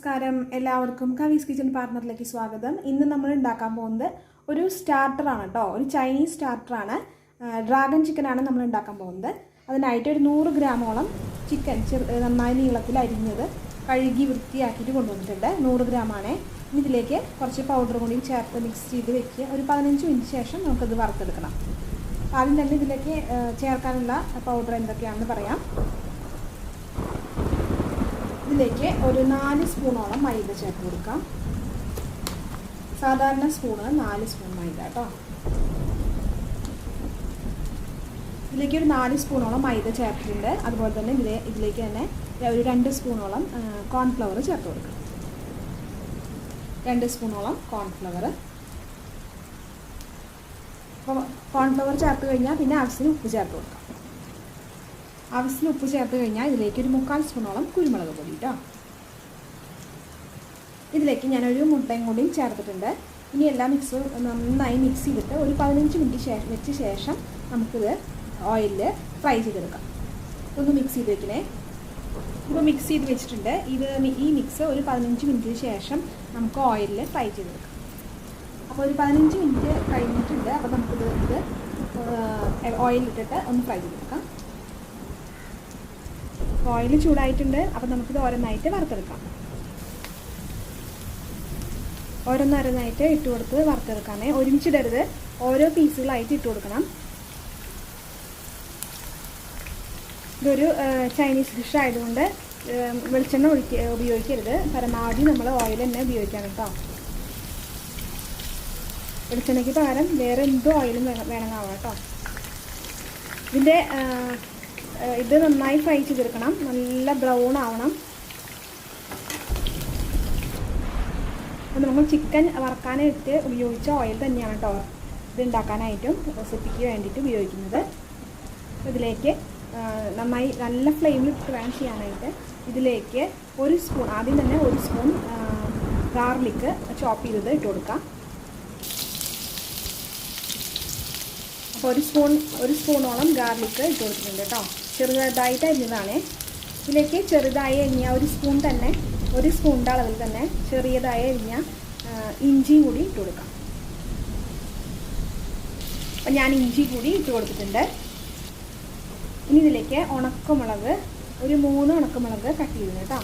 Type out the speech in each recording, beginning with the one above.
നമസ്കാരം എല്ലാവർക്കും കവീസ് കിച്ചൺ പാർട്ണറിലേക്ക് സ്വാഗതം. ഇന്ന് നമ്മൾ ഉണ്ടാക്കാൻ പോകുന്നത് ഒരു സ്റ്റാർട്ടറാണ് കേട്ടോ. ഒരു ചൈനീസ് സ്റ്റാർട്ടറാണ്. ഡ്രാഗൺ ചിക്കനാണ് നമ്മൾ ഉണ്ടാക്കാൻ പോകുന്നത്. അതിനായിട്ട് ഒരു 100 ഗ്രാമോളം ചിക്കൻ നന്നായി നീളത്തിൽ അരിഞ്ഞത് കഴുകി വൃത്തിയാക്കിയിട്ട് കൊണ്ടുവന്നിട്ടുണ്ട്. 100 ഗ്രാമാണ്. ഇതിലേക്ക് കുറച്ച് പൗഡർ കൂടി ചേർത്ത് മിക്സ് ചെയ്ത് വെക്കുക. ഒരു 15 മിനിറ്റ് ശേഷം നമുക്കത് വറുത്തെടുക്കണം. ആദ്യം തന്നെ ഇതിലേക്ക് ചേർക്കാനുള്ള പൗഡർ എന്തൊക്കെയാണെന്ന് പറയാം. ഇതിലേക്ക് ഒരു 4 സ്പൂണോളം മൈദ ചേർത്ത് കൊടുക്കാം. സാധാരണ സ്പൂണ് 4 സ്പൂൺ മൈദ കേട്ടോ. ഇതിലേക്ക് ഒരു 4 സ്പൂണോളം മൈദ ചേർത്തിട്ടുണ്ട്. അതുപോലെ തന്നെ ഇതിലേക്ക് തന്നെ ഒരു 2 സ്പൂണോളം കോൺഫ്ലവർ ചേർത്ത് കൊടുക്കാം. 2 സ്പൂണോളം കോൺഫ്ലവർ. അപ്പോൾ കോൺഫ്ലവർ ചേർത്ത് കഴിഞ്ഞാൽ പിന്നെ ആവശ്യത്തിന് ഉപ്പ് ചേർത്ത് കൊടുക്കാം. ആവശ്യത്തിന് ഉപ്പ് ചേർത്ത് കഴിഞ്ഞാൽ ഇതിലേക്ക് ഒരു 3/4 സ്പൂണോളം കുരുമുളക് പൊടി കേട്ടോ. ഇതിലേക്ക് ഞാനൊരു മുട്ടയും കൂടിയും ചേർത്തിട്ടുണ്ട്. ഇനി എല്ലാം നന്നായി മിക്സ് ചെയ്തിട്ട് ഒരു 15 മിനിറ്റ് വെച്ച ശേഷം നമുക്കിത് ഓയിലിൽ ഫ്രൈ ചെയ്തെടുക്കാം. ഒന്ന് മിക്സ് ചെയ്ത് വെക്കണേ. ഇപ്പോൾ മിക്സ് ചെയ്ത് വെച്ചിട്ടുണ്ട്. ഈ മിക്സ് ഒരു 15 മിനിറ്റിന് ശേഷം നമുക്ക് ഓയിലിൽ ഫ്രൈ ചെയ്തെടുക്കാം. അപ്പോൾ ഒരു 15 മിനിറ്റ് കഴിഞ്ഞിട്ടുണ്ട്. അപ്പോൾ നമുക്കിത് ഓയിലിട്ടിട്ട് ഒന്ന് ഫ്രൈ ചെയ്തെടുക്കാം. ഓയിൽ ചൂടായിട്ടുണ്ട്. അപ്പോൾ നമുക്കിത് ഓരോന്നായിട്ട് വറുത്തെടുക്കാം. ഓരോന്നോരോന്നായിട്ട് ഇട്ട് കൊടുത്ത് വറുത്തെടുക്കാമേ. ഒരുമിച്ചിടരുത്, ഓരോ പീസുകളായിട്ട് ഇട്ട് കൊടുക്കണം. ഇതൊരു ചൈനീസ് ഡിഷ് ആയതുകൊണ്ട് വെളിച്ചെണ്ണ ഉപയോഗിക്കരുത്. പരമാവധി നമ്മൾ ഓയിൽ തന്നെ ഉപയോഗിക്കണം കേട്ടോ. വെളിച്ചെണ്ണയ്ക്ക് പകരം വേറെ എന്ത് ഓയിലും വേണമെന്നാവാം കേട്ടോ. ഇത് നന്നായി ഫ്രൈ ചെയ്തെടുക്കണം. നല്ല ബ്രൗൺ ആവണം. അപ്പോൾ നമ്മൾ ചിക്കൻ വറക്കാനായിട്ട് ഉപയോഗിച്ച ഓയിൽ തന്നെയാണ് കേട്ടോ ഇത് ഉണ്ടാക്കാനായിട്ടും റെസിപ്പിക്ക് വേണ്ടിയിട്ട് ഉപയോഗിക്കുന്നത്. ഇതിലേക്ക് നന്നായി നല്ല ഫ്ലെയിമിൽ ഇട്ട് വേണം ചെയ്യാനായിട്ട്. ഇതിലേക്ക് ഒരു സ്പൂൺ, ആദ്യം തന്നെ ഒരു സ്പൂൺ ഗാർലിക്ക് ചോപ്പ് ചെയ്തത് ഇട്ട് കൊടുക്കാം. അപ്പോൾ ഒരു സ്പൂണോളം ഗാർലിക്ക് ഇട്ട് കൊടുക്കുന്നുണ്ട് കേട്ടോ. ചെറുതായിട്ട് അരിഞ്ഞതാണ്. ഇതിലേക്ക് ചെറുതായി അരിഞ്ഞ ഒരു സ്പൂണിൻ്റെ അളവിൽ തന്നെ ചെറിയതായി അരിഞ്ഞ ഇഞ്ചി കൂടി ഇട്ട് കൊടുക്കാം. അപ്പം ഞാൻ ഇഞ്ചി കൂടി ഇട്ട് കൊടുത്തിട്ടുണ്ട്. ഇനി ഇതിലേക്ക് ഉണക്കമുളക് ഒരു 3 ഉണക്കമുളക് കട്ട് ചെയ്തു കേട്ടോ.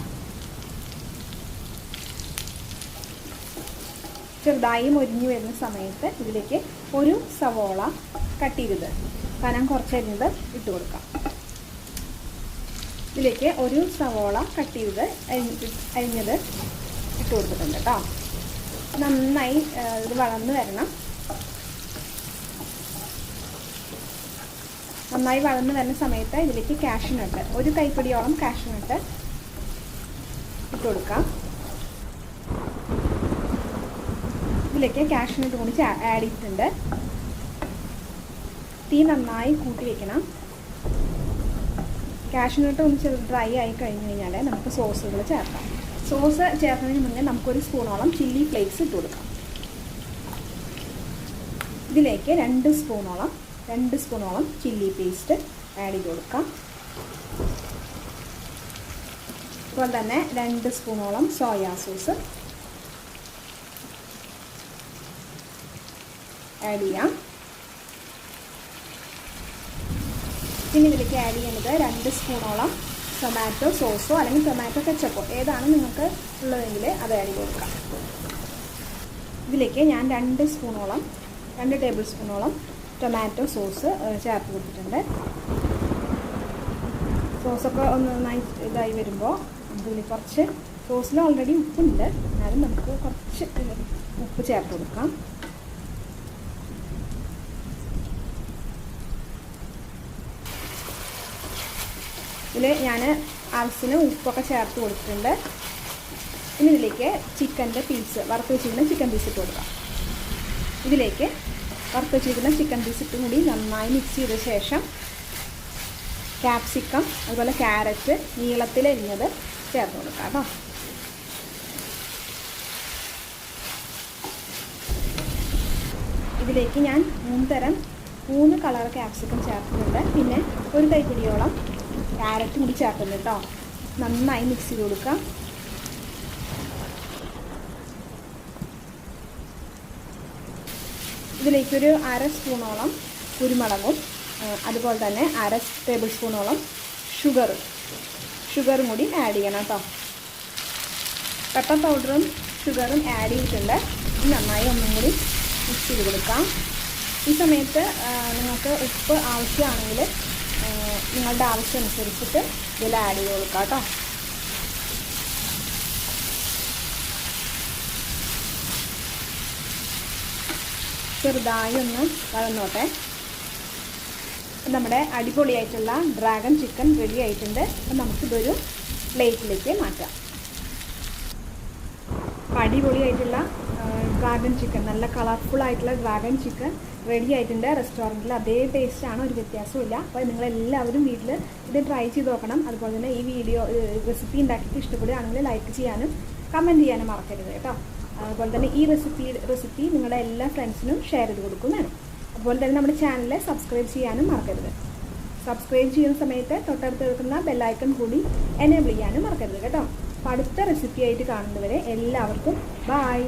ചെറുതായി മൊരിഞ്ഞു വരുന്ന സമയത്ത് ഇതിലേക്ക് ഒരു സവോള കട്ട് ചെയ്തത് കനം കുറച്ചരിഞ്ഞത് ഇട്ട് കൊടുക്കാം. ഇതിലേക്ക് ഒരു സവോള കട്ട് ചെയ്തത് അരിഞ്ഞത് ഇട്ട് കൊടുത്തിട്ടുണ്ട് കേട്ടോ. നന്നായി ഇത് വളർന്നു വരണം. നന്നായി വളർന്നു വരുന്ന സമയത്ത് ഇതിലേക്ക് കാഷ്യൂനട്ട് ഒരു കൈപ്പിടിയോളം കാഷ്യൂനട്ട് ഇട്ട് കൊടുക്കാം. ഇതിലേക്ക് കാഷ്യൂനട്ട് കൂടി ആഡ് ചെയ്തിട്ടുണ്ട്. തീ നന്നായി കൂട്ടി വെക്കണം. കാഷ്യൂനട്ട് ഒന്ന് ഡ്രൈ ആയി കഴിഞ്ഞ് കഴിഞ്ഞാൽ നമുക്ക് സോസുകൾ ചേർക്കാം. സോസ് ചേർക്കുന്നതിന് മുന്നേ നമുക്കൊരു സ്പൂണോളം ചില്ലി ഫ്ലേക്സ് ഇട്ട് കൊടുക്കാം. ഇതിലേക്ക് 2 സ്പൂണോളം ചില്ലി പേസ്റ്റ് ആഡ് ചെയ്ത് കൊടുക്കാം. അതുപോലെ തന്നെ 2 സ്പൂണോളം സോയാ സോസ് ആഡ് ചെയ്യാം. പിന്നെ ഇതിലേക്ക് ആഡ് ചെയ്യുന്നത് 2 സ്പൂണോളം ടൊമാറ്റോ സോസോ അല്ലെങ്കിൽ ടൊമാറ്റോ കെച്ചപ്പോ ഏതാണ് നിങ്ങൾക്ക് ഉള്ളതെങ്കിൽ അത് ആഡ് ചെയ്ത് കൊടുക്കാം. ഇതിലേക്ക് ഞാൻ 2 ടേബിൾ സ്പൂണോളം ടൊമാറ്റോ സോസ് ചേർത്ത് കൊടുത്തിട്ടുണ്ട്. സോസൊക്കെ ഒന്ന് നന്നായി ഇതായി വരുമ്പോൾ നമുക്കിതിൽ കുറച്ച് സോസിൽ ഓൾറെഡി ഉപ്പുണ്ട്, എന്നാലും നമുക്ക് കുറച്ച് ഉപ്പ് ചേർത്ത് കൊടുക്കാം. ഇതിൽ ഞാൻ ആവശ്യത്തിന് ഉപ്പൊക്കെ ചേർത്ത് കൊടുത്തിട്ടുണ്ട്. ഇനി ഇതിലേക്ക് വറുത്ത് വെച്ചിരിക്കുന്ന ചിക്കൻ പീസ് ഇട്ട് കൊടുക്കാം. ഇതിലേക്ക് വറുത്ത് വെച്ചിരിക്കുന്ന ചിക്കൻ പീസ് ഇട്ടും കൂടി നന്നായി മിക്സ് ചെയ്ത ശേഷം ക്യാപ്സിക്കം അതുപോലെ ക്യാരറ്റ് നീളത്തിലരിഞ്ഞത് ചേർത്ത് കൊടുക്കാം കേട്ടോ. ഇതിലേക്ക് ഞാൻ 3 കളർ ക്യാപ്സിക്കം ചേർത്തിട്ടുണ്ട്. പിന്നെ ഒരു കൈപ്പിടിയോളം ക്യാരറ്റ് കൂടി ചേർക്കുന്നുണ്ട് കേട്ടോ. നന്നായി മിക്സ് ചെയ്ത് കൊടുക്കാം. ഇതിലേക്കൊരു 1/2 സ്പൂണോളം കുരുമുളകും അതുപോലെ തന്നെ 1/2 ടേബിൾ സ്പൂണോളം ഷുഗറും കൂടി ആഡ് ചെയ്യണം കേട്ടോ. പെപ്പർ പൗഡറും ഷുഗറും ആഡ് ചെയ്തിട്ടുണ്ട്. നന്നായി ഒന്നും കൂടി മിക്സ് ചെയ്ത് കൊടുക്കാം. ഈ സമയത്ത് നിങ്ങൾക്ക് ഉപ്പ് ആവശ്യമാണെങ്കിൽ നിങ്ങളുടെ ആവശ്യം അനുസരിച്ചിട്ട് ഇതിൽ ആഡ് ചെയ്ത് കൊടുക്കാം കേട്ടോ. ചെറുതായി ഒന്ന് വഴന്നോട്ടെ. നമ്മുടെ അടിപൊളിയായിട്ടുള്ള ഡ്രാഗൺ ചിക്കൻ റെഡി ആയിട്ടുണ്ട്. അപ്പം നമുക്കിതൊരു പ്ലേറ്റിലേക്ക് മാറ്റാം. അടിപൊളിയായിട്ടുള്ള ഡ്രാഗൺ ചിക്കൻ, നല്ല കളർഫുൾ ആയിട്ടുള്ള ഡ്രാഗൺ ചിക്കൻ റെഡി ആയിട്ടുണ്ട്. റെസ്റ്റോറൻറ്റിൽ അതേ ടേസ്റ്റാണ്, ഒരു വ്യത്യാസമില്ല. അപ്പോൾ നിങ്ങളെല്ലാവരും വീട്ടിൽ ഇത് ട്രൈ ചെയ്ത് നോക്കണം. അതുപോലെ തന്നെ ഈ വീഡിയോ റെസിപ്പി ഉണ്ടാക്കിയിട്ട് ഇഷ്ടപ്പെടുകയാണെങ്കിൽ ലൈക്ക് ചെയ്യാനും കമൻറ്റ് ചെയ്യാനും മറക്കരുത് കേട്ടോ. അതുപോലെ തന്നെ ഈ റെസിപ്പി നിങ്ങളുടെ എല്ലാ ഫ്രണ്ട്സിനും ഷെയർ ചെയ്ത് കൊടുക്കും വേണം. അതുപോലെ തന്നെ നമ്മുടെ ചാനൽ സബ്സ്ക്രൈബ് ചെയ്യാനും മറക്കരുത്. സബ്സ്ക്രൈബ് ചെയ്യുന്ന സമയത്ത് തൊട്ടടുത്ത് വെക്കുന്ന ബെല്ലൈക്കൺ കൂടി എനേബിൾ ചെയ്യാനും മറക്കരുത് കേട്ടോ. അപ്പോൾ അടുത്ത റെസിപ്പി ആയിട്ട് കാണുന്നവരെ എല്ലാവർക്കും ബൈ.